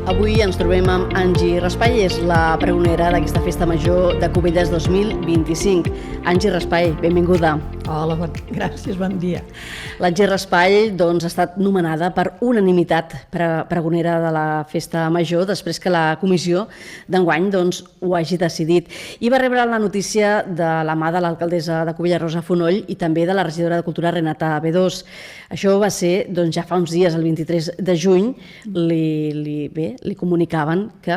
Avui ens trobem amb Angie Raspall, és la pregonera d'aquesta Festa Major de Cubelles 2025. Angie Raspall, benvinguda. Hola, gràcies, bon dia. L'Angie Raspall ha estat nomenada per unanimitat pregonera de la Festa Major després que la comissió d'enguany ho hagi decidit. I va rebre la notícia de la mà de l'alcaldessa de Cubelles, Rosa Fonoll, i també de la regidora de Cultura, Renata Bedós. Això va ser ja fa uns dies, el 23 de juny, li comunicaven que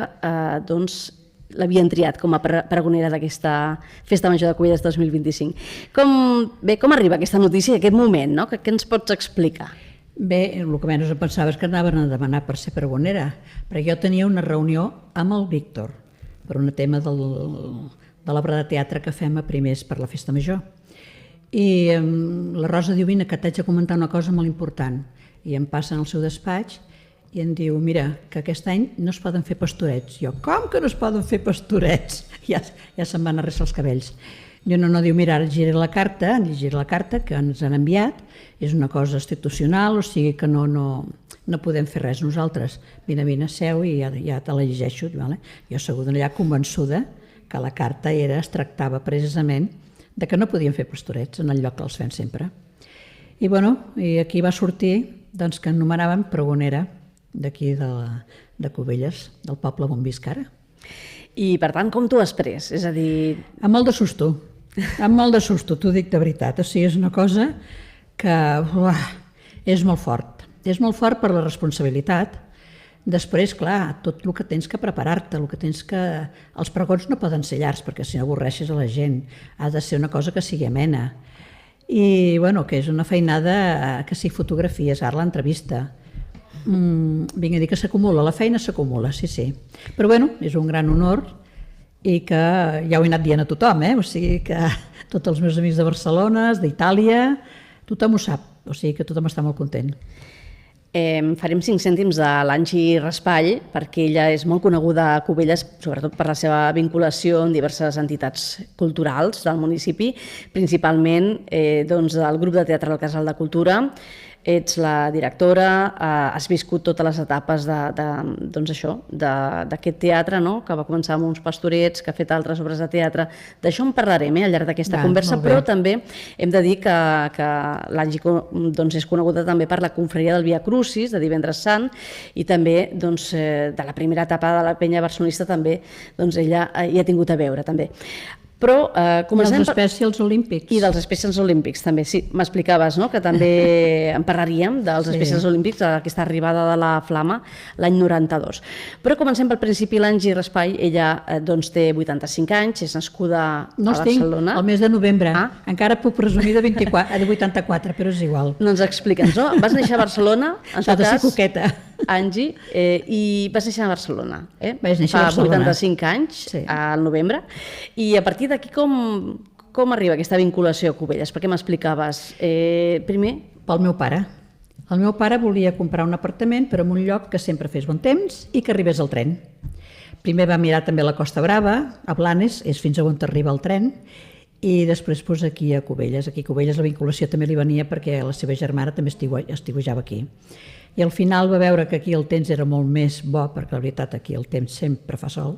l'havien triat com a pregonera d'aquesta Festa Major de Cubelles 2025. Com arriba aquesta notícia, aquest moment, no? Què ens pots explicar? Bé, el que menys pensava és que anaven a demanar per ser pregonera, perquè jo tenia una reunió amb el Víctor per un tema de l'obra de teatre que fem a primers per la Festa Major. I la Rosa diu, vine, que t'haig de comentar una cosa molt important. I em passen al seu despatx i em diu, mira, que aquest any no es poden fer pastorets. Jo, com que no es poden fer pastorets? Ja se'm van arrasar els cabells. Jo no, diu, mira, ara llegiré la carta que ens han enviat, és una cosa institucional, o sigui que no podem fer res nosaltres. Vine, seu i ja te la llegeixo. Jo asseguda allà convençuda que la carta es tractava precisament de que no podien fer pastorets en el lloc que els fem sempre. I aquí va sortir que em nomenaven pregonera d'aquí de Cubelles, del poble on visc ara. I per tant, com t'ho has pres? És a dir... Amb molt de susto, t'ho dic de veritat. O sigui, és una cosa que és molt fort. És molt fort per la responsabilitat. Després, clar, tot el que tens que preparar-te, els pregons no poden ser llargs perquè si no avorreixes a la gent. Ha de ser una cosa que sigui amena. I, que és una feinada que sigui fotografies, ara l'entrevista. Vinc a dir que s'acumula, la feina s'acumula, sí. Però és un gran honor i que ja ho he anat dient a tothom, o sigui que tots els meus amics de Barcelona, d'Itàlia, tothom ho sap, o sigui que tothom està molt content. Farem 5 cèntims de l'Angie Raspall perquè ella és molt coneguda a Cubelles, sobretot per la seva vinculació amb diverses entitats culturals del municipi, principalment del grup de teatre del Casal de Cultura. Ets la directora, has viscut totes les etapes d'aquest teatre, que va començar amb uns pastorets, que ha fet altres obres de teatre. D'això en parlarem al llarg d'aquesta conversa, però també hem de dir que l'Angie és coneguda també per la confraria del Via Crucis, de Divendres Sant, i també de la primera etapa de la penya barcelonista també ella hi ha tingut a veure també. Però comencem... dels Specials Olímpics. I dels Specials Olímpics, també, sí. M'explicaves que també en parlaríem dels Specials Olímpics, aquesta arribada de la Flama l'any 92. Però comencem pel principi. L'Angie Raspall, ella té 85 anys, és nascuda a Barcelona. El mes de novembre. Encara puc presumir de 84, però és igual. Doncs explica'ns, no? Vas néixer a Barcelona, en tot cas, coqueta. Angie, i vas néixer a Barcelona. Vaig néixer a Barcelona. Fa 85 anys, al novembre, i a partir d'aquí com arriba aquesta vinculació a Cubelles? Per què m'explicaves? Primer... Pel meu pare. El meu pare volia comprar un apartament però en un lloc que sempre fes bon temps i que arribés el tren. Primer va mirar també la Costa Brava, a Blanes, és fins a on arriba el tren, i després aquí a Cubelles. Aquí a Cubelles la vinculació també li venia perquè la seva germana també estiuejava aquí. I al final va veure que aquí el temps era molt més bo, perquè la veritat aquí el temps sempre fa sol,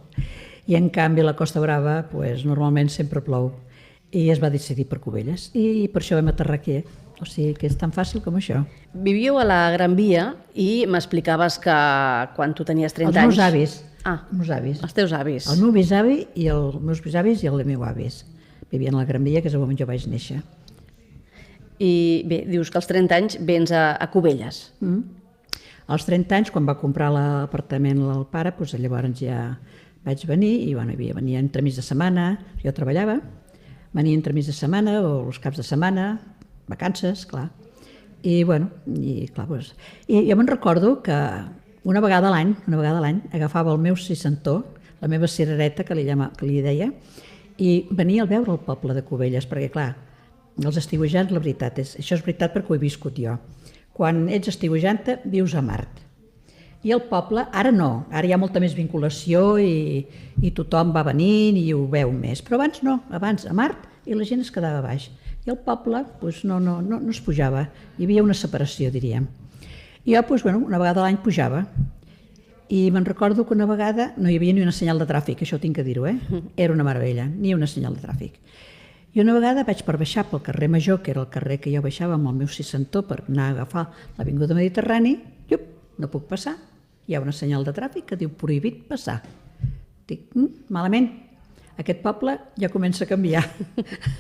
i en canvi a la Costa Brava normalment sempre plou, i es va decidir per Cubelles, i per això vam aterrar aquí. O sigui que és tan fàcil com això. Vivíeu a la Gran Via i m'explicaves que quan tu tenies 30 anys... Els meus avis. Els meus avis. Els teus avis. El meu bisavi i els meus bisavis i els meus avis. Vivien a la Gran Via, que és on jo vaig néixer. I bé, dius que als 30 anys vens a Cubelles. Als 30 anys, quan va comprar l'apartament el pare, llavors ja vaig venir i venia entremig de setmana, jo treballava, venia entremig de setmana o els caps de setmana, vacances, clar. I jo me'n recordo que una vegada a l'any agafava el meu seixantó, la meva cirereta, que li deia, i venia a veure el poble de Cubelles, perquè clar, els estiuejants, la veritat, això és veritat perquè ho he viscut jo. Quan ets estiuejanta, vius a Mart. I el poble, ara no, ara hi ha molta més vinculació i tothom va venint i ho veu més. Però abans no, abans a Mart i la gent es quedava a baix. I el poble no es pujava, hi havia una separació, diríem. I jo una vegada a l'any pujava I me'n recordo que una vegada no hi havia ni una senyal de tràfic, això tinc que dir-ho, Era una meravella, ni una senyal de tràfic. I una vegada vaig per baixar pel carrer Major, que era el carrer que jo baixava amb el meu 600 per anar a agafar l'Avinguda Mediterrani, no puc passar. Hi ha una senyal de tràfic que diu prohibit passar. Dic, malament. Aquest poble ja comença a canviar.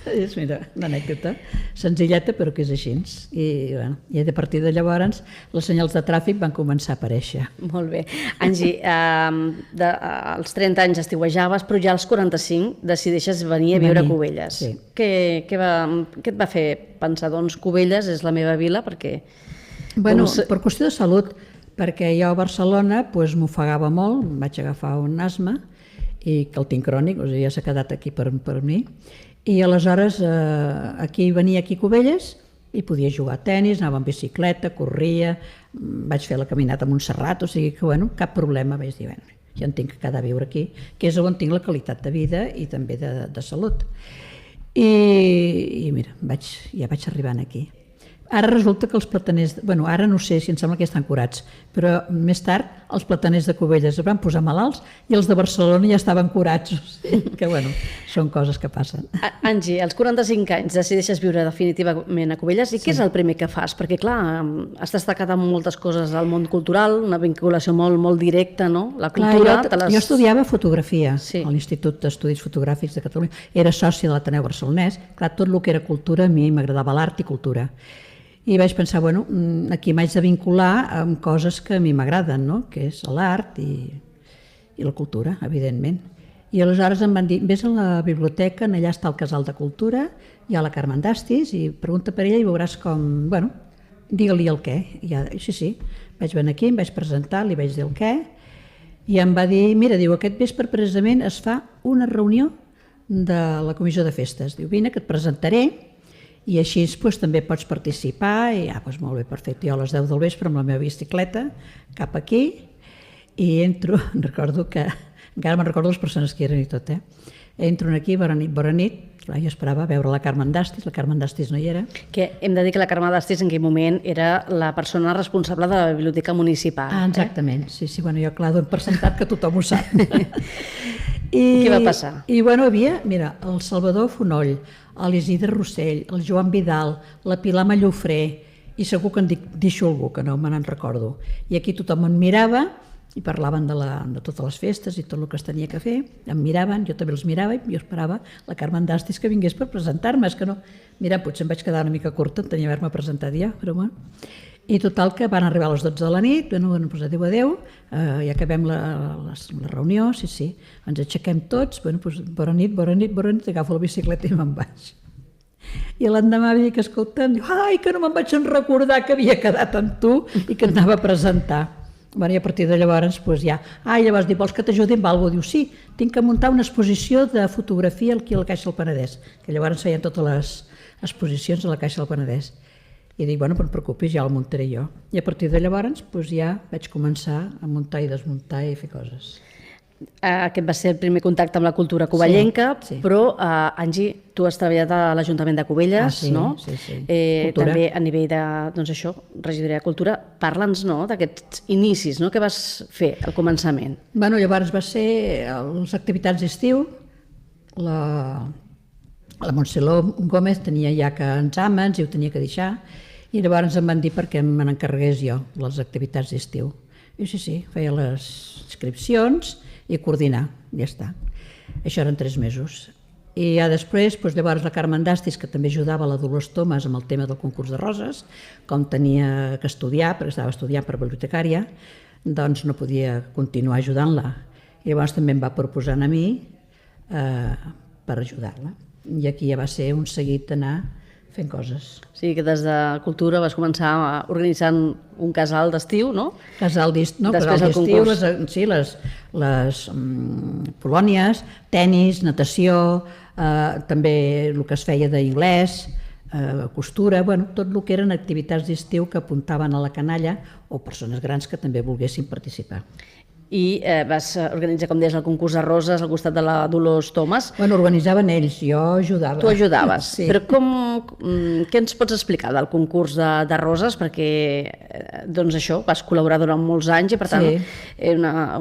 És, mira, una anècdota senzilleta, però que és així. I a partir de llavors les senyals de tràfic van començar a aparèixer. Molt bé. Angie, als 30 anys estiuejaves, però ja als 45 decideixes venir a viure a Cubelles. Sí. Què et va fer pensar, doncs, Cubelles és la meva vila, perquè... Bueno, per qüestió de salut, perquè jo a Barcelona m'ofegava molt, vaig agafar un asma, i que el tinc crònic, o sigui, ja s'ha quedat aquí per mi, i aleshores venia aquí a Cubelles i podia jugar a tenis, anava en bicicleta, corria, vaig fer la caminata a Montserrat, o sigui que, cap problema, vaig dir, ja en tinc que quedar a viure aquí, que és on tinc la qualitat de vida i també de salut. I mira, ja vaig arribant aquí. Ara resulta que els plataners, ara no sé si em sembla que estan curats, però més tard els plataners de Cubelles es van posar malalts i els de Barcelona ja estaven curats, o sigui que són coses que passen. Angie, als 45 anys decideixes viure definitivament a Cubelles i què és el primer que fas? Perquè clar, has destacat en moltes coses al món cultural, una vinculació molt directa, no? La cultura... Jo estudiava fotografia a l'Institut d'Estudis Fotogràfics de Catalunya, era sòcia de l'Ateneu Barcelonès, clar, tot el que era cultura a mi m'agradava l'art i cultura. I vaig pensar, aquí m'haig de vincular amb coses que a mi m'agraden, no? Que és l'art i la cultura, evidentment. I aleshores em van dir, vés a la biblioteca, allà està el Casal de Cultura, hi ha la Carmen Dastis, i pregunta per ella i veuràs com, digue-li el què. Sí, vaig venir aquí, em vaig presentar, li vaig dir el què, i em va dir, mira, diu, aquest vespre precisament es fa una reunió de la comissió de festes. Diu, vine que et presentaré, i així també pots participar, i molt bé, perfecte, jo a les 10 del vespre amb la meva bicicleta cap aquí, i entro, encara me'n recordo les persones que eren i tot, entro aquí, bona nit, jo esperava veure la Carmen Dastis no hi era. Que hem de dir que la Carmen Dastis en aquell moment era la persona responsable de la biblioteca municipal. Exactament, sí, jo clar, dono per sentat que tothom ho sap. Què va passar? I hi havia, mira, el Salvador Fonoll, l'Isidre Rossell, el Joan Vidal, la Pilar Mallofré, i segur que en deixo algú, que no me n'en recordo. I aquí tothom em mirava i parlaven de totes les festes i tot el que es tenia que fer, em miraven, jo també els mirava i jo esperava la Carmen Dastis que vingués per presentar-me, és que no, mira, potser em vaig quedar una mica curta, en tenia d'haver-me presentat ja, però bueno. I total que van arribar a les 12 de la nit, adéu, ja acabem la reunió, sí, ens aixequem tots, bona nit, agafo la bicicleta i me'n vaig. I l'endemà vaig dir que escoltant, ai, que no me'n vaig recordar que havia quedat amb tu i que anava a presentar. I a partir de llavors, llavors dic, vols que t'ajudi amb alguna cosa? Diu, sí, tinc que muntar una exposició de fotografia aquí a la Caixa del Penedès, que llavors feien totes les exposicions a la Caixa del Penedès. I dic, no et preocupis, ja la muntaré jo. I a partir de llavors ja vaig començar a muntar i desmuntar i fer coses. Aquest va ser el primer contacte amb la cultura covellenca, però, Angie, tu has treballat a l'Ajuntament de Cubelles, no? Sí. També a nivell de, regidoria de cultura. Parla'ns d'aquests inicis, què vas fer al començament? Llavors va ser les activitats d'estiu, la Montseló Gómez tenia ja que exàmens i ho tenia que deixar, i llavors em van dir perquè me n'encarregués jo, les activitats d'estiu. I sí, feia les inscripcions i coordinar, ja està. Això eren 3 mesos. I ja després, llavors la Carmen Dastis, que també ajudava la Dolors Thomas amb el tema del concurs de roses, com tenia que estudiar, perquè estava estudiant per bibliotecària, doncs no podia continuar ajudant-la. I llavors també em va proposar a mi per ajudar-la. I aquí ja va ser un seguit d'anar fent coses. O sigui que des de Cultura vas començar organitzant un casal d'estiu, no? Casal d'estiu, sí, les polònies, tenis, natació, també el que es feia d'inglès, costura, tot el que eren activitats d'estiu que apuntaven a la canalla o persones grans que també volguessin participar. I vas organitzar, com deies, el concurs de roses al costat de la Dolors Thomas. Bueno, organitzaven ells, jo ajudava. Tu ajudaves. Sí. Però què ens pots explicar del concurs de roses? Perquè, doncs això, vas col·laborar durant molts anys i, per tant,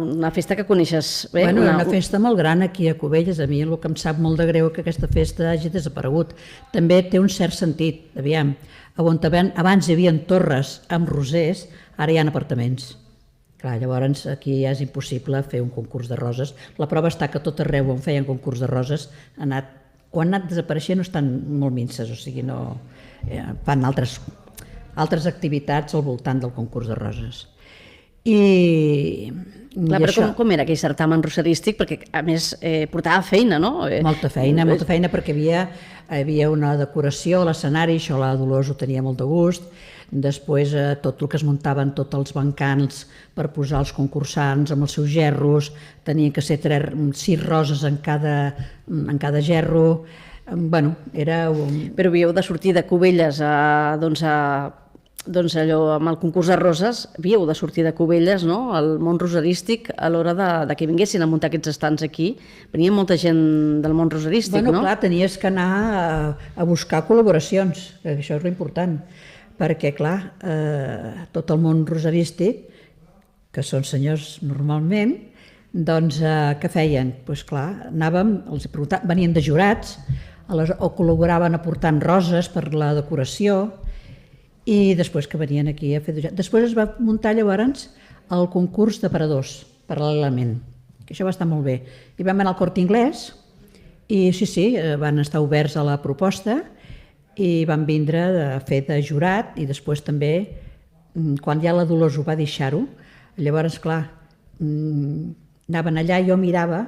una festa que coneixes bé. Bueno, una festa molt gran aquí a Cubelles. A mi el que em sap molt de greu que aquesta festa hagi desaparegut. També té un cert sentit, aviam. On abans hi havia torres amb rosers, ara hi ha apartaments. Clar, llavors aquí ja és impossible fer un concurs de roses. La prova està que tot arreu on feien concurs de roses han anat desapareixent o estan molt minces, o sigui, no fan altres activitats al voltant del concurs de roses. Clar, però com era aquell certamen roserístic? Perquè, a més, portava feina, no? Molta feina, perquè hi havia una decoració a l'escenari, això la Dolors ho tenia molt de gust. Després tot el que es muntaven, tots els bancants per posar els concursants amb els seus gerros, tenien que ser 6 roses en cada gerro. Bueno, era... Però havíeu de sortir de Cubelles doncs allò, amb el concurs de roses, havíeu de sortir de Cubelles, no?, al món roserístic, a l'hora de que vinguessin a muntar aquests estants aquí. Venia molta gent del món roserístic, no? Bueno, clar, tenies que anar a buscar col·laboracions, que això és l'important, perquè, clar, tot el món roserístic, que són senyors normalment, doncs què feien? Doncs clar, venien de jurats, o col·laboraven aportant roses per la decoració, i després que venien aquí a fer... Després es va muntar llavors el concurs d'aparadors, paral·lelament, que això va estar molt bé. I vam anar al Corte Inglés i sí, van estar oberts a la proposta i van vindre a fer de jurat i després també, quan ja la Dolors ho va deixar-ho, llavors, clar, anaven allà i jo mirava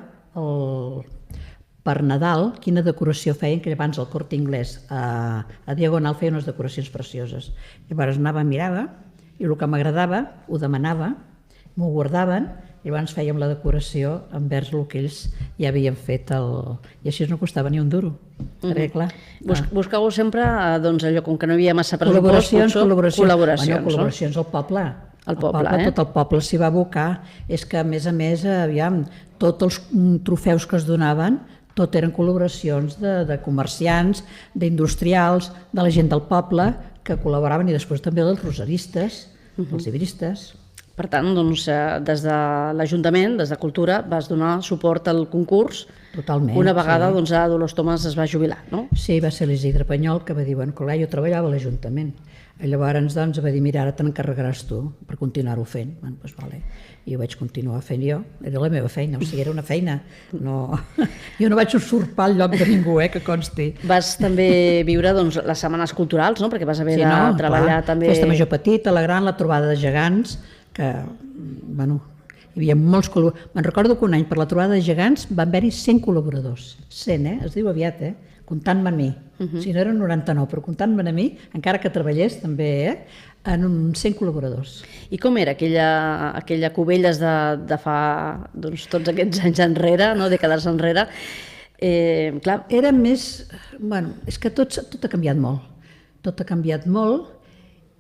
per Nadal quina decoració feien, que abans al Corte Inglés a Diagonal feien unes decoracions precioses. Llavors anava, mirava, i el que m'agradava ho demanava, m'ho guardaven, i llavors fèiem la decoració envers el que ells ja havien fet, i així no costava ni un duro. Clar. Buscàveu sempre, doncs allò, com que no hi havia massa pressupost, col·laboracions al poble. Tot el poble s'hi va abocar. És que, a més, aviam, tots els trofeus que es donaven, tot eren col·laboracions de comerciants, d'industrials, de la gent del poble, que col·laboraven, i després també dels roseristes, els llibristes. Per tant, doncs, des de l'Ajuntament, des de Cultura, vas donar suport al concurs. Totalment. Una vegada a Dolors Thomas es va jubilar, no? Sí, va ser l'Isidre Panyol, que va dir, bueno, clar, jo treballava a l'Ajuntament. Llavors, doncs, va dir, mira, ara te n'encarregaràs tu per continuar-ho fent. Bueno, doncs, vale. I ho vaig continuar fent jo. Era la meva feina, o sigui, era una feina. Jo no vaig usurpar el lloc de ningú, que consti. Vas també viure les setmanes culturals, no? Perquè vas haver de treballar també... Festa Major Petita, la Gran, la trobada de gegants, que, bueno, hi havia molts col·laboradors. Me'n recordo que un any per la trobada de gegants van haver-hi 100 col·laboradors. 100, es diu aviat, comptant-me a mi. Si no eren 99, però comptant-me a mi, encara que treballés també, en 100 col·laboradors. I com era aquella Cubelles de fa tots aquests anys enrere, dècades enrere? Era més... Bueno, és que tot ha canviat molt. Tot ha canviat molt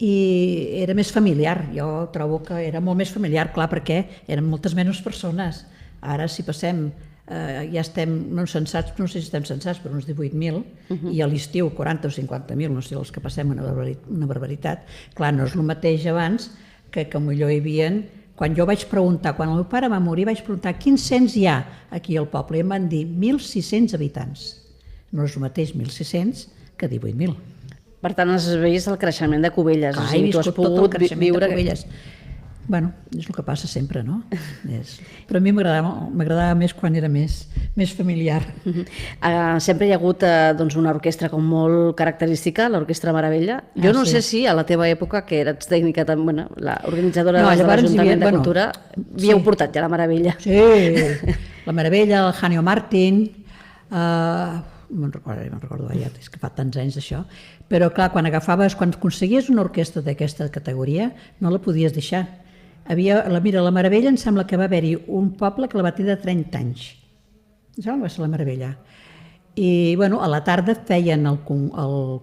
i era més familiar. Jo trobo que era molt més familiar, clar, perquè eren moltes menys persones. Ara, si passem... ja estem censats, no sé si estem censats per uns 18.000 i a l'estiu 40 o 50.000, no sé, els que passem una barbaritat. Clar, no és el mateix abans que millor hi havia... Quan jo vaig preguntar, quan el meu pare va morir, vaig preguntar quins cens hi ha aquí al poble i em van dir 1.600 habitants. No és el mateix 1.600 que 18.000. Per tant, has vist el creixement de Cubelles. Clar, he viscut tot el creixement de Cubelles. Bueno, és el que passa sempre, no? Però a mi m'agradava més quan era més familiar. Sempre hi ha hagut una orquestra com molt característica, l'Orquestra Meravella. Jo no sé si a la teva època, que eres tècnica, l'organitzadora de l'Ajuntament de Cultura, havíeu portat ja la Meravella. Sí, la Meravella, el Hanio Martin, me'n recordo, és que fa tants anys d'això, però clar, quan aconseguies una orquestra d'aquesta categoria, no la podies deixar. Mira, la Meravella em sembla que va haver-hi un poble que la va tenir de 30 anys. Em sembla que va ser la Meravella. I a la tarda feien el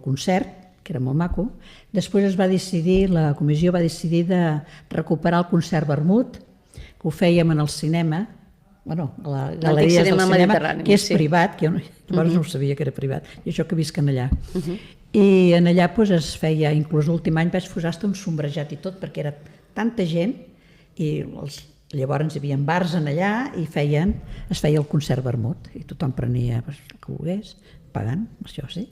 concert, que era molt maco. Després la comissió va decidir de recuperar el concert vermut que ho fèiem en el cinema, bueno, a la galeria del cinema, que és privat, que jo llavors no ho sabia que era privat, i això que visquen allà. I en allà es feia, inclús l'últim any vaig posar un sombrejat i tot, perquè era tanta gent, i llavors hi havia bars en allà i es feia el concert vermut, i tothom prenia el que volgués, pagant, això sí,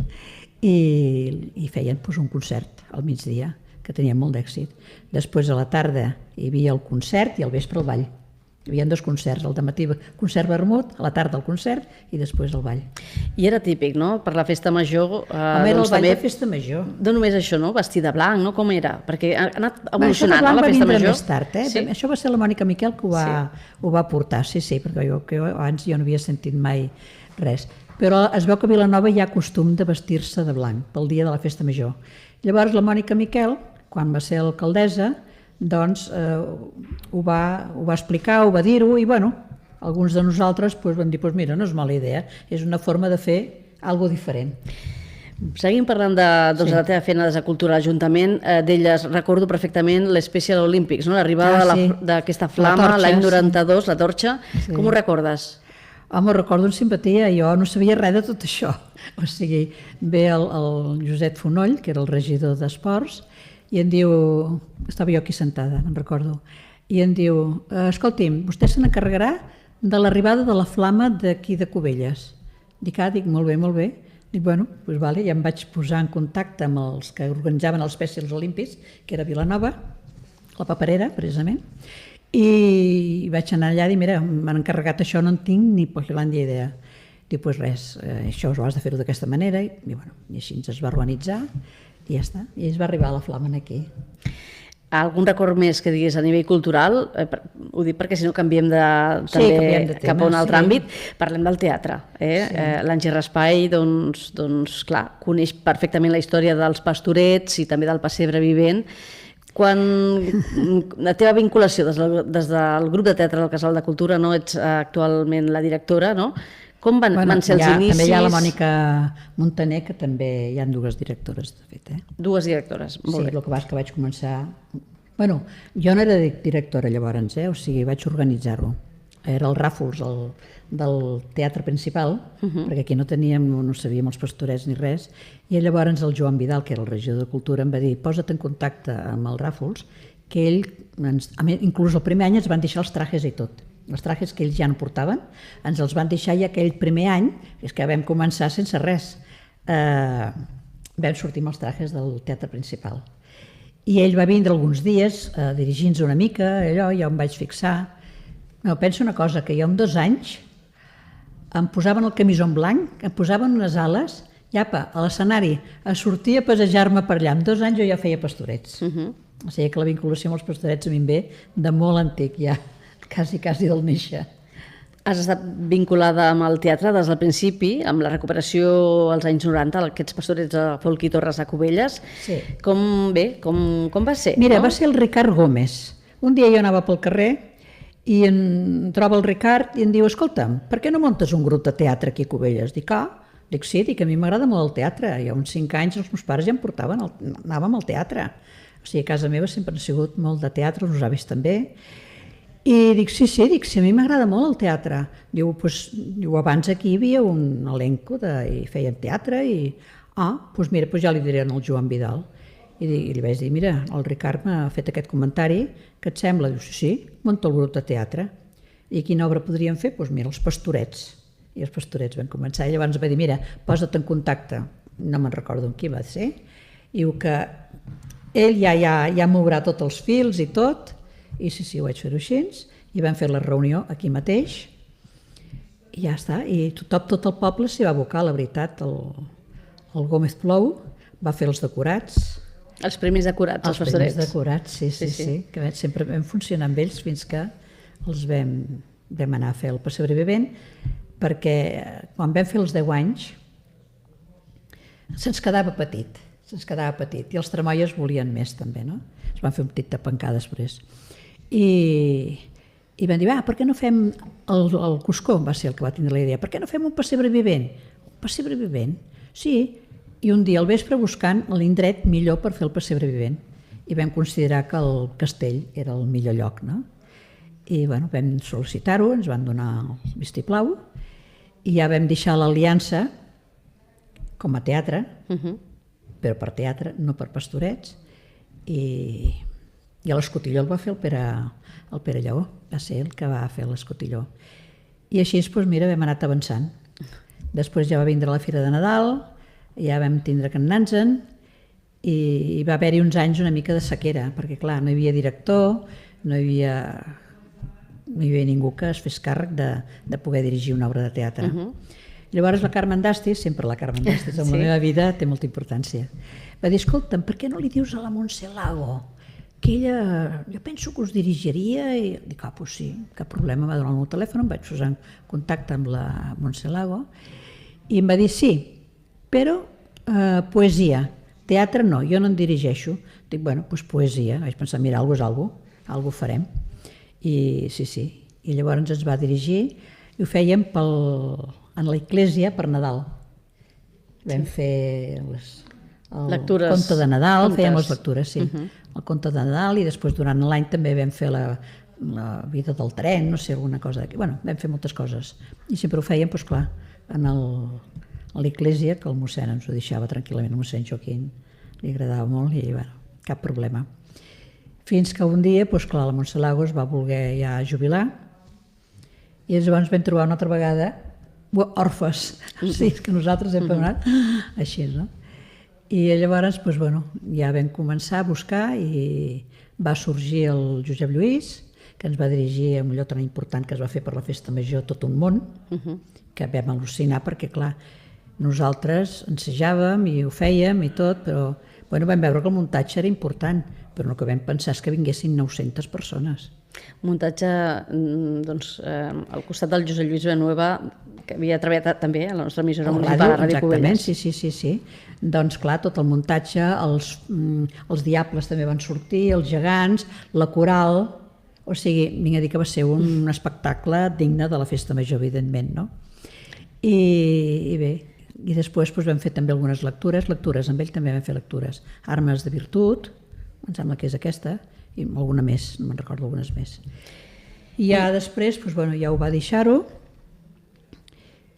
i feien un concert al migdia, que tenia molt d'èxit. Després a la tarda hi havia el concert i al vespre el ball. Hi havia 2 concerts, al matí concert vermut, a la tarda el concert i després el ball. I era típic, no?, per la festa major. Home, era el ball de festa major. No només això, no?, vestir de blanc, no?, com era? Perquè ha anat evolucionant, no?, la festa major. Això de blanc va vindre més tard, Sí. Això va ser la Mònica Miquel que ho va portar, sí, perquè abans jo no havia sentit mai res. Però es veu que a Vilanova hi ha costum de vestir-se de blanc pel dia de la festa major. Llavors la Mònica Miquel, quan va ser alcaldessa, doncs ho va explicar, ho va dir-ho, i bueno, alguns de nosaltres vam dir, mira, no és mala idea, és una forma de fer alguna cosa diferent. Seguim parlant de la teva feina des de Cultura a l'Ajuntament. D'elles recordo perfectament l'Special Olympics, l'arribada d'aquesta flama l'any 92, la torxa. Com ho recordes? Home, ho recordo amb simpatia, jo no sabia res de tot això. O sigui, ve el Josep Fonoll, que era el regidor d'Esports, i em diu, estava jo aquí sentada, me'n recordo, i em diu, escolti'm, vostè se n'encarregarà de l'arribada de la flama d'aquí de Cubelles. Dic, molt bé, molt bé. Dic, bueno, doncs vale, ja em vaig posar en contacte amb els que organitzaven els Specials Olímpics, que era Vilanova, la paperera, precisament, i vaig anar allà i dir, mira, m'han encarregat això, no en tinc ni pojolàndia idea. Diu, doncs res, això ho has de fer-ho d'aquesta manera, i així es va organitzar, i ja està, i es va arribar la flama aquí. Algun record més que diguis a nivell cultural? Ho dic perquè si no canviem també cap a un altre àmbit. Parlem del teatre. L'Àngel Raspall, doncs clar, coneix perfectament la història dels Pastorets i també del Pessebre Vivent. Quan la teva vinculació des del grup de teatre del Casal de Cultura, no ets actualment la directora, no? Com van ser els inicis? També hi ha la Mònica Montaner, que també hi ha 2 directores, de fet. 2 directores, molt bé. Sí, el que va és que vaig començar... Bueno, jo no era directora llavors, o sigui, vaig organitzar-ho. Era el Ràfols del teatre principal, perquè aquí no sabíem els Pastorets ni res, i llavors el Joan Vidal, que era el regidor de Cultura, em va dir, posa't en contacte amb el Ràfols, que ell, inclús el primer any ens van deixar els trajes i tot. Els trajes que ells ja no portaven, ens els van deixar i aquell primer any, és que vam començar sense res, vam sortir amb els trajes del teatre principal. I ell va vindre alguns dies dirigint-nos una mica, allò, jo em vaig fixar. Penso una cosa, que jo en 2 anys em posaven el camisó en blanc, em posaven unes ales, i apa, a l'escenari, a sortir a passejar-me per allà. En 2 anys jo ja feia Pastorets. O sigui que la vinculació amb els Pastorets a mi em ve de molt antic ja. Quasi del néixer. Has estat vinculada amb el teatre des del principi, amb la recuperació als anys 90, aquests Pastorets de Folch i Torres a Cubelles. Sí. Com va ser? Mira, va ser el Ricard Gómez. Un dia jo anava pel carrer i em troba el Ricard i em diu, escolta'm, per què no muntes un grup de teatre aquí a Cubelles? Dic, sí, a mi m'agrada molt el teatre. Jo uns 5 anys els meus pares ja em portaven, anàvem al teatre. O sigui, a casa meva sempre ha sigut molt de teatre, els avis també. I dic, sí, a mi m'agrada molt el teatre. Diu, abans aquí hi havia un elenco i feien teatre i... Doncs mira, ja li diré al Joan Vidal. I li vaig dir, mira, el Ricard m'ha fet aquest comentari, què et sembla? Diu, sí, munta el grup de teatre. I quina obra podríem fer? Doncs mira, els Pastorets. I els Pastorets van començar. I llavors va dir, mira, posa't en contacte. No me'n recordo amb qui va ser. Diu que ell ja mourà tots els fils i tot. I sí, ho vaig fer-ho així, i vam fer la reunió aquí mateix, i ja està, i tot el poble s'hi va abocar, la veritat, el Gómez Plou va fer els decorats. Els primers decorats, els Pastorets. Els primers decorats, sí, que sempre vam funcionar amb ells fins que els vam anar a fer el Pessebre Vivent, perquè quan vam fer els 10 anys se'ns quedava petit, i els tremoies volien més també, no? Es van fer un petit tapancà després. I van dir, per què no fem el Cuscó, va ser el que va tindre la idea, per què no fem un Pessebre Vivent? Un Pessebre Vivent? Sí, i un dia al vespre buscant l'indret millor per fer el Pessebre Vivent, i vam considerar que el castell era el millor lloc, no? i bueno, vam sol·licitar-ho, ens van donar el vistiplau i ja vam deixar l'Aliança com a teatre, però per teatre, no per pastorets, i l'Escotilló el va fer el Pere Lleó, va ser el que va fer l'Escotilló. I així, doncs, mira, vam anat avançant. Després ja va vindre la Fira de Nadal, ja vam tindre que anar-nos-en, i va haver-hi uns anys una mica de sequera, perquè clar, no hi havia director, no hi havia ningú que es fes càrrec de poder dirigir una obra de teatre. Llavors la Carmen Dastis, sempre la Carmen Dastis en la meva vida té molta importància, va dir, escolta'm, per què no li dius a la Montse Lago que ella, jo penso que us dirigiria, i dic, doncs sí, cap problema, va donar el meu telèfon, em vaig posar en contacte amb la Montse Lago i em va dir sí, però poesia, teatre no, jo no en dirigeixo. Dic, bueno, doncs poesia, vaig pensar, mira, alguna cosa farem. I sí, i llavors ens va dirigir i ho fèiem en l'església per Nadal. Vam fer el conte de Nadal, fèiem les lectures, sí, el conte de Nadal, i després durant l'any també vam fer la vida del tren, no sé, alguna cosa d'aquí. Bueno, vam fer moltes coses i sempre ho fèiem, doncs clar, a l'església, que el mossèn ens ho deixava tranquil·lament, el mossèn Joaquín li agradava molt i bueno, cap problema. Fins que un dia, doncs clar, la Montse Lago es va voler ja jubilar i llavors vam trobar una altra vegada orfes, sí, que nosaltres hem anat així, no? I llavors, doncs, bueno, ja vam començar a buscar i va sorgir el Josep Lluís, que ens va dirigir a un lloc tan important que es va fer per la Festa Major Tot un món, que vam al·lucinar perquè, clar, nosaltres ensejàvem i ho fèiem i tot, però bueno, vam veure que el muntatge era important, però el que vam pensar és que vinguessin 900 persones. Muntatge, doncs, al costat del Josep Lluís Villanueva, que havia treballat també a la nostra emissora municipal, a Ràdio Cubelles. Exactament, sí. Doncs clar, tot el muntatge, els Diables també van sortir, els Gegants, la Coral, o sigui, vinc a dir que va ser un espectacle digne de la Festa Major, evidentment, no? I bé, i després vam fer també algunes lectures, amb ell també vam fer lectures. Armes de virtut, em sembla que és aquesta, i alguna més, no me'n recordo algunes més. I ja després, ja ho va deixar-ho,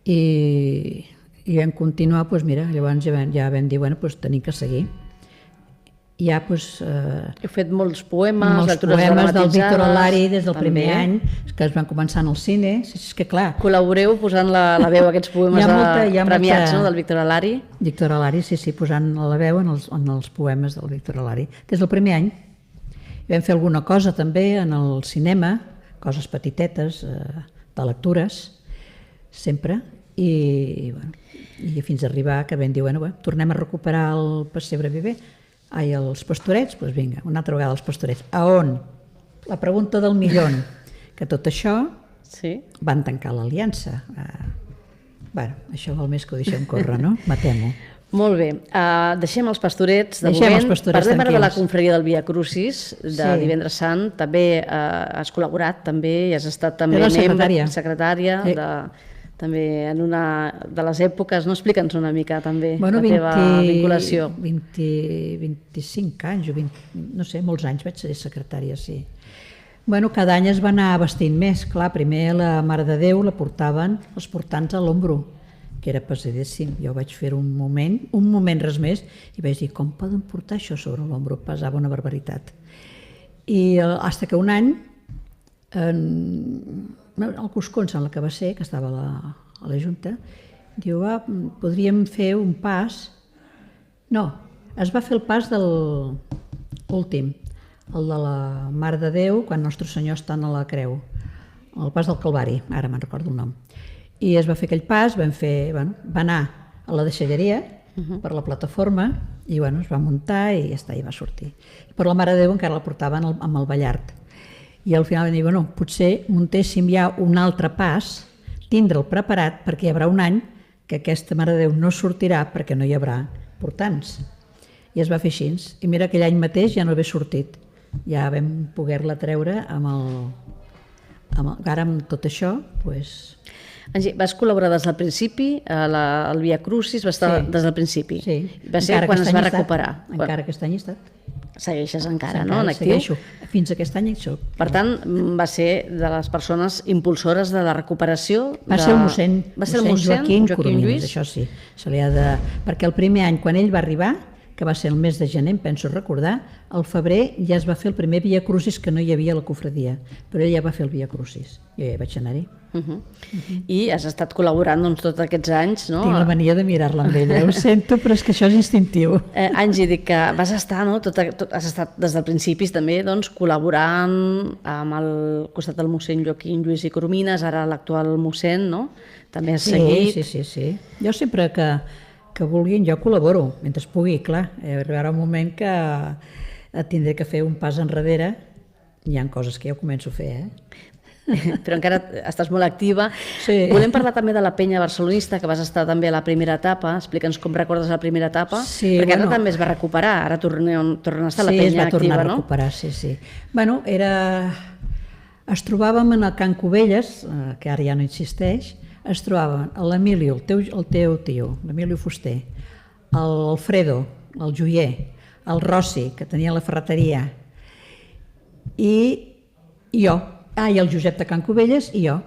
i vam continuar, mira, llavors ja vam dir, tenim que seguir. Ja, heu fet molts poemes, lectures dramatitzades. Del Víctor Alari des del primer any, que es van començar en el cine, és que clar... Col·laboreu posant la veu a aquests poemes premiats del Víctor Alari? Víctor Alari, sí, posant la veu en els poemes del Víctor Alari. Des del primer any. Vam fer alguna cosa també en el cinema, coses petitetes, de lectures, sempre, i fins a arribar que vam dir, tornem a recuperar el Pessebre Viver, els Pastorets, doncs vinga, una altra vegada els Pastorets. A on? La pregunta del millón, que tot això van tancar l'aliança. Això val més que ho deixem córrer, no? Matem-ho. Molt bé, deixem els Pastorets de moment. Parlem ara de la confraria del Via Crucis de Divendres Sant. També has col·laborat, també, i has estat també secretària també en una de les èpoques. No, explica'ns una mica també la teva vinculació. 25 anys, no sé, molts anys vaig ser secretària, sí. Cada any es va anar vestint més. Clar, primer la Mare de Déu la portaven els portants a l'ombro, que era pesadíssim. Jo vaig fer un moment res més, i vaig dir, com poden portar això sobre l'ombro? Pesava una barbaritat. I fins que un any, el Cuscons, en la que va ser, que estava a la Junta, diu, podríem fer un pas... No, es va fer el pas de l'últim, el de la Mare de Déu, quan Nostre Senyor està a la creu, el pas del Calvari, ara me'n recordo el nom. I es va fer aquell pas, va anar a la deixalleria per la plataforma i es va muntar i ja està, i va sortir. Per la Mare de Déu encara la portaven amb el Ballart. I al final vam dir, potser muntéssim ja un altre pas, tindre'l preparat, perquè hi haurà un any que aquesta Mare de Déu no sortirà perquè no hi haurà portants. I es va fer així. I mira, aquell any mateix ja no havia sortit. Ja vam poder-la treure ara amb tot això, doncs... Angie, vas col·laborar des del principi, el Via Crucis va estar des del principi. Sí. Va ser quan es va recuperar. Encara aquest any he estat. Segueixes encara, no?, en actiu. Segueixo. Fins aquest any hi soc. Per tant, va ser de les persones impulsores de la recuperació. Va ser el mossèn Joaquim Coromines, Lluís. això sí. Perquè el primer any, quan ell va arribar, que va ser el mes de gener, em penso recordar, al febrer ja es va fer el primer Via Crucis, que no hi havia a la cofradia, però ell ja va fer el Via Crucis. Jo ja vaig anar-hi. I has estat col·laborant tots aquests anys, no? Tinc la mania de mirar-la amb ella, ho sento, però és que això és instintiu. Angie, dic que vas estar, no? Has estat des de principis també col·laborant amb el costat del mossèn Joaquim Lluís i Coromines, ara l'actual mossèn, no? També has seguit. Sí. Jo sempre que vulguin, jo col·laboro, mentre pugui, clar. Arribarà un moment que tindré que fer un pas enrere. Hi ha coses que ja ho començo a fer, Però encara estàs molt activa. Sí. Volem parlar també de la penya barcelonista, que vas estar també a la primera etapa. Explica'ns com recordes la primera etapa, sí, perquè ara també es va recuperar, ara tornen a estar la penya activa, no? Sí, es va tornar a recuperar, sí. Bueno, es trobàvem en el Can Cubelles, que ara ja no existeix, es trobaven l'Emilio, el teu tio, l'Emilio Fuster, l'Alfredo, el joier, el Rossi, que tenia la ferreteria, i jo, i el Josep de Can Cubelles i jo.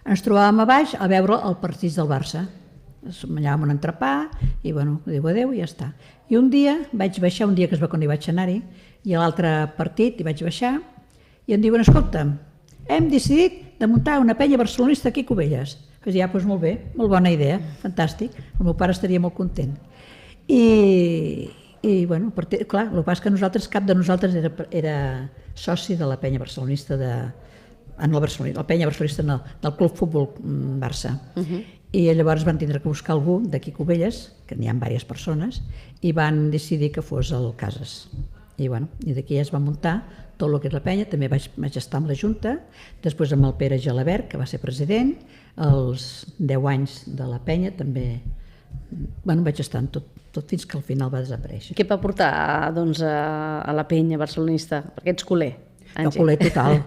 Ens trobàvem a baix a veure el partit del Barça. Menjàvem un entrepà i, bueno, diu adeu i ja està. I un dia vaig baixar, un dia que es va quan hi vaig anar-hi, i a l'altre partit hi vaig baixar, i em diuen, escolta'm, hem decidit de muntar una penya barcelonista aquí a Cubelles. Vaig dir, doncs molt bé, molt bona idea, fantàstic, el meu pare estaria molt content. I bueno, clar, el que passa és que nosaltres, cap de nosaltres era soci de la penya barcelonista la penya barcelonista del Club Futbol Barça. I llavors van tindre que buscar algú d'aquí a Cubelles, que n'hi ha diverses persones, i van decidir que fos el Casas. I d'aquí ja es va muntar tot el que és la penya. També vaig estar amb la Junta, després amb el Pere Gelabert, que va ser president, els 10 anys de la penya també, vaig estar en tot fins que al final va desaparèixer. Què va portar a la penya barcelonista? Perquè ets culer. Jo culer total.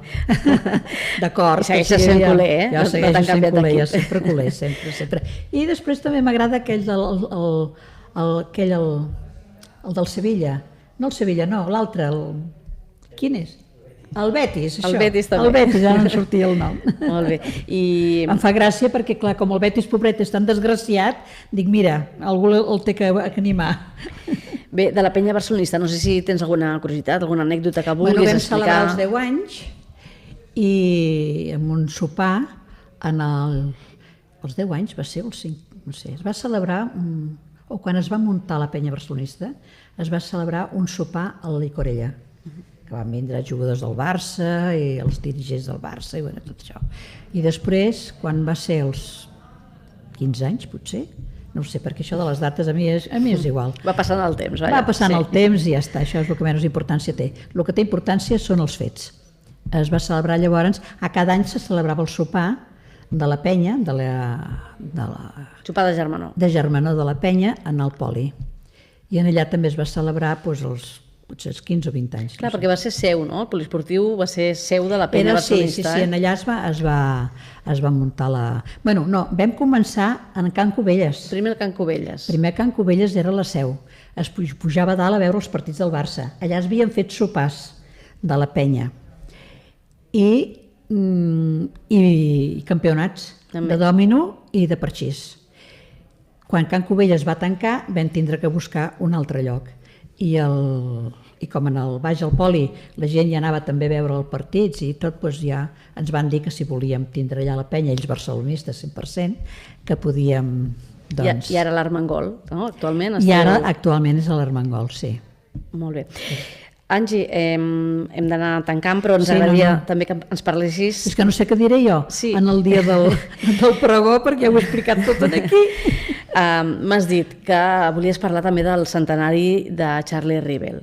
D'acord. Segueixes sent culer, Jo segueixo sent culer, jo sempre culer, sempre. I després també m'agrada aquell del Sevilla. No el Sevilla, no, l'altre. Quin és? El Betis, això. El Betis també. El Betis, ara no sortia el nom. Molt bé. Em fa gràcia perquè, clar, com el Betis, pobret, és tan desgraciat, dic, mira, algú el té que animar. Bé, de la penya barcelonista, no sé si tens alguna curiositat, alguna anècdota que vulguis explicar. Vam celebrar els 10 anys i amb un sopar els 10 anys va ser el 5, no sé, es va celebrar, o quan es va muntar la penya barcelonista, es va celebrar un sopar a la Licorella, que van vindre jugadors del Barça i els dirigents del Barça i tot això. I després, quan va ser els 15 anys, potser, no ho sé, perquè això de les dates a mi és igual. Va passant el temps, Va passant el temps i ja està, això és el que menys importància té. El que té importància són els fets. Es va celebrar llavors, a cada any se celebrava el sopar de la penya, sopar de germanor. De germanor de la penya en el Poli. I en allà també es va celebrar potser els 15 o 20 anys. Clar, perquè va ser seu, no? El poliesportiu va ser seu de la penya barcelonista. Sí, en allà es va muntar la... Bueno, no, vam començar en Can Cubelles. Primer el Can Cubelles. Primer Can Cubelles era la seu. Es pujava a dalt a veure els partits del Barça. Allà es havien fet sopars de la penya. I campionats de dòmino i de parxís. Quan Can Cubelles va tancar, vam tindre que buscar un altre lloc. I com en el baix al Poli la gent ja anava també a veure els partits i tot, doncs ja ens van dir que si volíem tindre allà la penya, ells barcelonistes 100%, que podíem... I ara l'Armengol, no? Actualment? I ara actualment és l'Armengol, sí. Molt bé. Angie, hem d'anar tancant, però ens agradaria també que ens parlessis... És que no sé què diré jo en el dia del pregó, perquè ho he explicat tot aquí. M'has dit que volies parlar també del centenari de Charlie Rivel,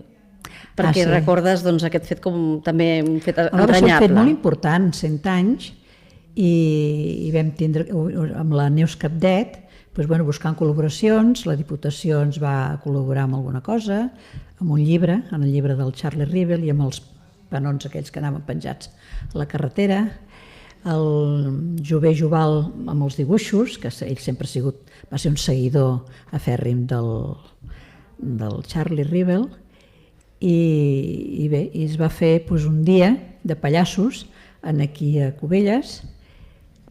perquè recordes aquest fet com també un fet entranyable. Va ser un fet molt important, 100 anys, i vam tindre, amb la Neus Capdet, buscant col·laboracions, la Diputació ens va col·laborar amb alguna cosa, amb un llibre, en el llibre del Charlie Rivel i amb els panons aquells que anaven penjats a la carretera, el Jové Joval amb els dibuixos, que ell sempre va ser un seguidor afèrrim del Charlie Rivel, i bé, es va fer un dia de pallassos aquí a Cubelles.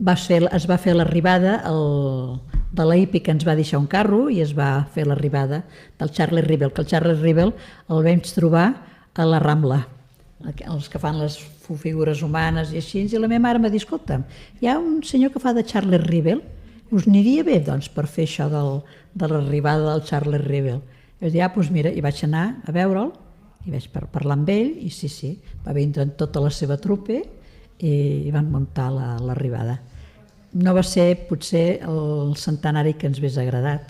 Es va fer l'arribada de la Hippie, que ens va deixar un carro, i es va fer l'arribada del Charlie Rivel, que el Charlie Rivel el vam trobar a la Rambla, els que fan les figures humanes i així, i la meva mare m'ha dit, escolta, hi ha un senyor que fa de Charlie Rivel, us aniria bé doncs, per fer això de l'arribada del Charlie Rivel. I vaig dir, doncs mira, i vaig anar a veure'l, i vaig parlar amb ell, i sí, va vindre amb tota la seva trupe i van muntar l'arribada. No va ser potser el centenari que ens hagués agradat.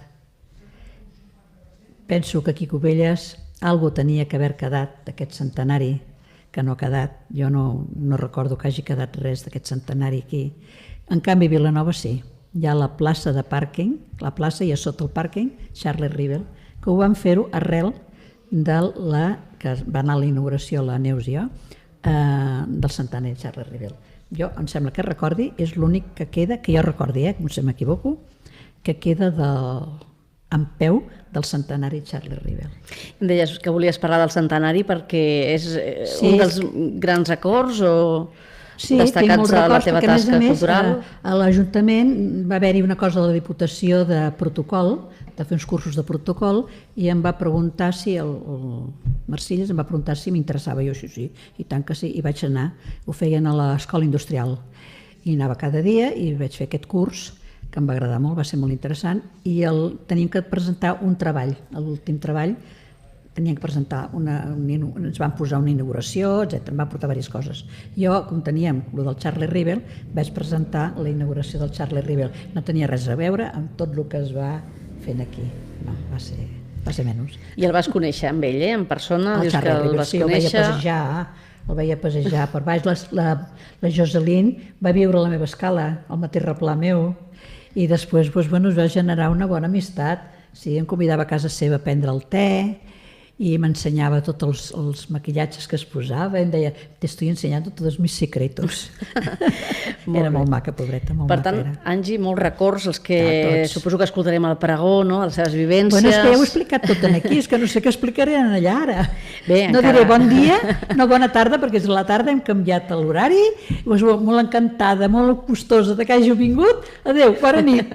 Penso que aquí a Cubelles algú tenia que haver quedat d'aquest centenari, que no ha quedat. Jo no recordo que hagi quedat res d'aquest centenari aquí. En canvi, a Vilanova sí. Hi ha la plaça de pàrquing, la plaça i a sota el pàrquing, Charlie Rivel, que ho van fer-ho arrel que va anar a la inauguració, la Neus i jo, del centenari Charlie Rivel. Jo, em sembla que recordi, és l'únic que queda, que jo recordi, potser m'equivoco, que queda en peu del centenari Charlie Rivel. Em deies que volies parlar del centenari perquè és un dels grans acords o destacats de la teva tasca cultural? A l'Ajuntament va haver-hi una cosa de la Diputació de protocol, de fer uns cursos de protocol, i em va preguntar si el Marcilles em va preguntar si m'interessava. Jo sí, i tant que sí, i vaig anar. Ho feien a l'Escola Industrial i anava cada dia i vaig fer aquest curs que em va agradar molt, va ser molt interessant, i teníem que presentar un treball. L'últim treball teníem que presentar, ens van posar una inauguració, etc. Em van portar diverses coses. Jo, com teníem el del Charlie Rivel, vaig presentar la inauguració del Charlie Rivel. No tenia res a veure amb tot el que es va fent aquí. No, va ser menys. I el vas conèixer amb ell, en persona? El Charlie Rivel, sí, el veia passejar per baix. La Joseline va viure a la meva escala, al mateix replà meu, i després es va generar una bona amistat. Sí, em convidava a casa seva a prendre el te i m'ensenyava tots els maquillatges que es posava, em deia, te estoy enseñando todos mis secretos. Era molt maca, pobreta, molt maca. Per tant, Angie, molts records, els que suposo que escoltarem al pregó, no?, les seves vivències. Bueno, és que ja ho he explicat tot aquí, és que no sé què explicaré allà ara. No diré bon dia, no bona tarda, perquè és la tarda, hem canviat l'horari, molt encantada, molt gustosa de que hàgiu vingut. Adéu, bona nit.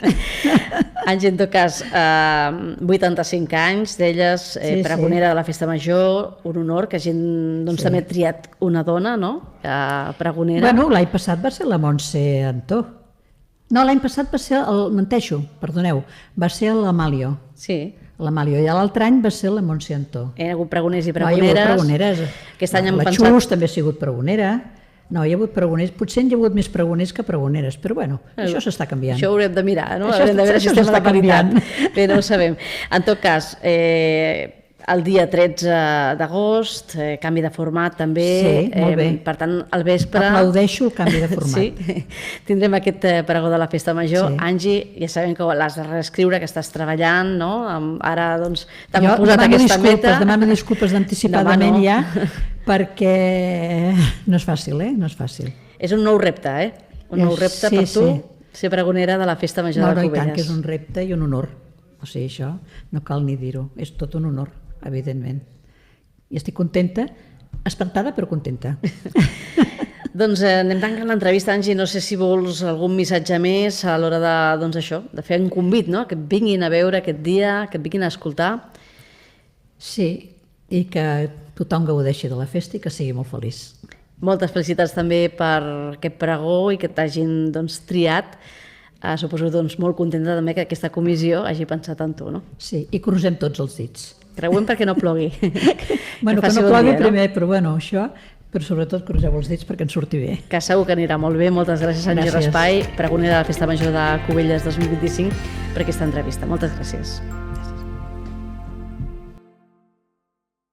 Angie, en tot cas, 85 anys, d'elles, pregonera de la Festa Major, un honor que hagin també triat una dona, no?, pregonera. Bueno, l'any passat va ser la Montse Antó. No, l'any passat va ser menteixo, perdoneu, va ser l'Amalio. Sí. L'Amalio, i l'altre any va ser la Montse Antó. Hi ha hagut pregoners i pregoneres. Hi ha hagut pregoneres. Aquest any hem pensat... La Xus també ha sigut pregonera. No, hi ha hagut pregoners, potser hi ha hagut més pregoners que pregoneres, però bueno, això s'està canviant. Això ho haurem de mirar, no? Haurem de veure si estem a la qualitat. Bé, no ho sabem. En tot cas, el dia 13 d'agost, canvi de format també. Sí, molt bé. Per tant, al vespre... Aplaudeixo el canvi de format. Sí, tindrem aquest pregó de la Festa Major. Sí. Angie, ja sabem que l'has de reescriure, que estàs treballant, no? Ara, doncs, t'han posat aquesta meta. Demano disculpes d'anticipadament ja, perquè no és fàcil, No és fàcil. És un nou repte, Un nou repte per tu, ser pregonera de la Festa Major de Cubelles. No, i tant, que és un repte i un honor. O sigui, això no cal ni dir-ho. És tot un honor, evidentment. I estic contenta, espantada però contenta. Doncs anem tancant l'entrevista, Angie. No sé si vols algun missatge més a l'hora de fer un convit, no?, que et vinguin a veure aquest dia, que et vinguin a escoltar. Sí, i que tothom gaudeixi de la festa i que sigui molt feliç. Moltes felicitats també per aquest pregó i que t'hagin triat. Suposo molt contenta també que aquesta comissió hagi pensat en tu, no? Sí, i crucem tots els dits. Creuem perquè no plogui. Bueno, que no plogui primer, però bueno, això, però sobretot cruceu els dits perquè ens surti bé. Que segur que anirà molt bé. Moltes gràcies, Angie Raspai, pregonera de la Festa Major de Cubelles 2025, per aquesta entrevista. Moltes gràcies.